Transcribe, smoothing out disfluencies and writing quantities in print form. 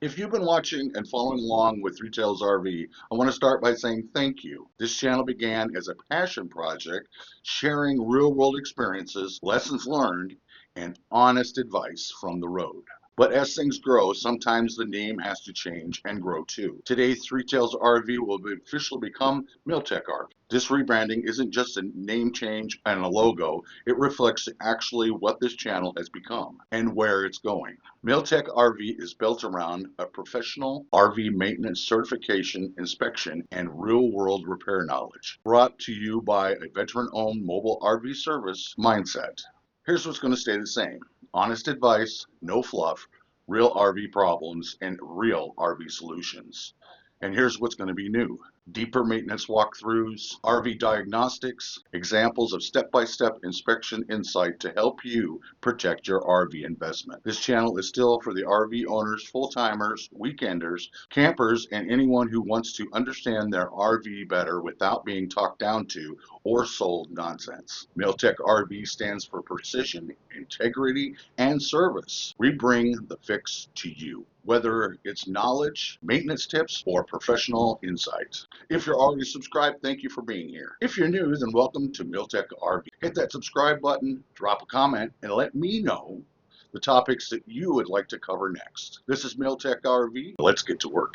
If you've been watching and following along with 3Tails RV, I want to start by saying thank you. This channel began as a passion project, sharing real-world experiences, lessons learned, and honest advice from the road. But as things grow, sometimes the name has to change and grow too. Today, 3Tails RV will officially become MilTech RV. This rebranding isn't just a name change and a logo, it reflects actually what this channel has become and where it's going. MilTech RV is built around a professional RV maintenance certification, inspection, and real-world repair knowledge, brought to you by a veteran-owned mobile RV service mindset. Here's what's going to stay the same. Honest advice, no fluff, real RV problems, and real RV solutions. And here's what's going to be new. Deeper maintenance walkthroughs, RV diagnostics, examples of step-by-step inspection insight to help you protect your RV investment. This channel is still for the RV owners, full-timers, weekenders, campers, and anyone who wants to understand their RV better without being talked down to or sold nonsense. MilTech RV stands for precision, integrity, and service. We bring the fix to you, whether it's knowledge, maintenance tips, or professional insight. If you're already subscribed, thank you for being here. If you're new, then welcome to MilTech RV. Hit that subscribe button, drop a comment, and let me know the topics that you would like to cover next. This is MilTech RV. Let's get to work.